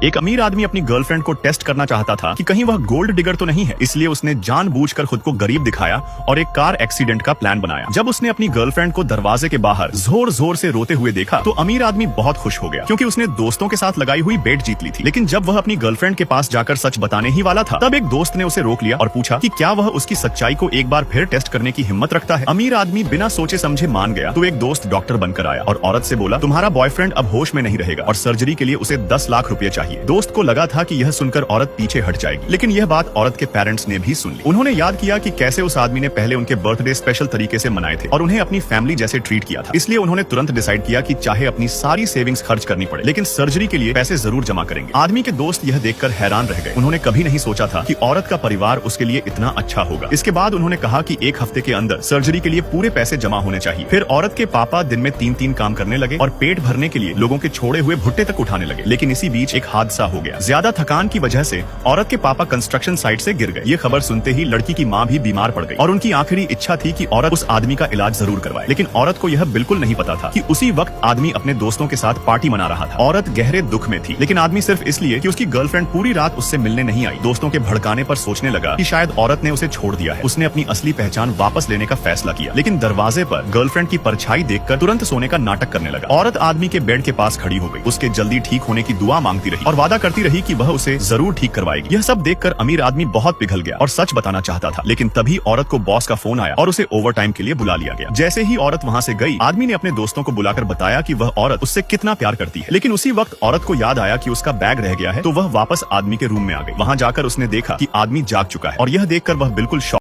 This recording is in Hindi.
एक अमीर आदमी अपनी गर्लफ्रेंड को टेस्ट करना चाहता था कि कहीं वह गोल्ड डिगर तो नहीं है, इसलिए उसने जानबूझकर खुद को गरीब दिखाया और एक कार एक्सीडेंट का प्लान बनाया। जब उसने अपनी गर्लफ्रेंड को दरवाजे के बाहर जोर जोर से रोते हुए देखा तो अमीर आदमी बहुत खुश हो गया, क्योंकि उसने दोस्तों के साथ लगाई हुई बेट जीत ली थी। लेकिन जब वह अपनी गर्लफ्रेंड के पास जाकर सच बताने ही वाला था, तब एक दोस्त ने उसे रोक लिया और पूछा कि क्या वह उसकी सच्चाई को एक बार फिर टेस्ट करने की हिम्मत रखता है। अमीर आदमी बिना सोचे समझे मान गया तो एक दोस्त डॉक्टर बनकर आया और औरत से बोला, तुम्हारा बॉयफ्रेंड अब होश में नहीं रहेगा और सर्जरी के लिए उसे 10 लाख रुपए चाहिए। दोस्त को लगा था कि यह सुनकर औरत पीछे हट जाएगी, लेकिन यह बात औरत के पेरेंट्स ने भी सुन ली। उन्होंने याद किया कि कैसे उस आदमी ने पहले उनके बर्थडे स्पेशल तरीके से मनाए थे और उन्हें अपनी फैमिली जैसे ट्रीट किया था। इसलिए उन्होंने तुरंत डिसाइड किया कि चाहे अपनी सारी सेविंग्स खर्च करनी पड़े, लेकिन सर्जरी के लिए पैसे जरूर जमा करेंगे। आदमी के दोस्त यह देखकर हैरान रह गए। उन्होंने कभी नहीं सोचा था कि औरत का परिवार उसके लिए इतना अच्छा होगा। इसके बाद उन्होंने कहा कि 1 हफ्ते के अंदर सर्जरी के लिए पूरे पैसे जमा होने चाहिए। फिर औरत के पापा दिन में 3-3 काम करने लगे और पेट भरने के लिए लोगों के छोड़े हुए भुट्टे तक उठाने लगे। लेकिन इसी बीच एक हादसा हो गया। ज्यादा थकान की वजह से औरत के पापा कंस्ट्रक्शन साइट से गिर गए। ये खबर सुनते ही लड़की की माँ भी बीमार पड़ गई और उनकी आखिरी इच्छा थी कि औरत उस आदमी का इलाज जरूर करवाए। लेकिन औरत को यह बिल्कुल नहीं पता था कि उसी वक्त आदमी अपने दोस्तों के साथ पार्टी मना रहा था। औरत गहरे दुख में थी, लेकिन आदमी सिर्फ इसलिए कि उसकी गर्लफ्रेंड पूरी रात उससे मिलने नहीं आई। दोस्तों के भड़काने पर सोचने लगा कि शायद औरत ने उसे छोड़ दिया है। उसने अपनी असली पहचान वापस लेने का फैसला किया, लेकिन दरवाजे पर गर्लफ्रेंड की परछाई देखकर तुरंत सोने का नाटक करने लगा। औरत आदमी के बेड के पास खड़ी हो गई, उसके जल्दी ठीक होने की दुआ मांगती रही और वादा करती रही कि वह उसे जरूर ठीक करवाएगी। यह सब देखकर अमीर आदमी बहुत पिघल गया और सच बताना चाहता था, लेकिन तभी औरत को बॉस का फोन आया और उसे ओवर टाइम के लिए बुला लिया गया। जैसे ही औरत वहाँ से गई, आदमी ने अपने दोस्तों को बुलाकर बताया कि वह औरत उससे कितना प्यार करती है। लेकिन उसी वक्त औरत को याद आया कि उसका बैग रह गया है, तो वह वापस आदमी के रूम में आ गई। वहाँ जाकर उसने देखा कि आदमी जाग चुका है और यह देखकर वह बिल्कुल शॉक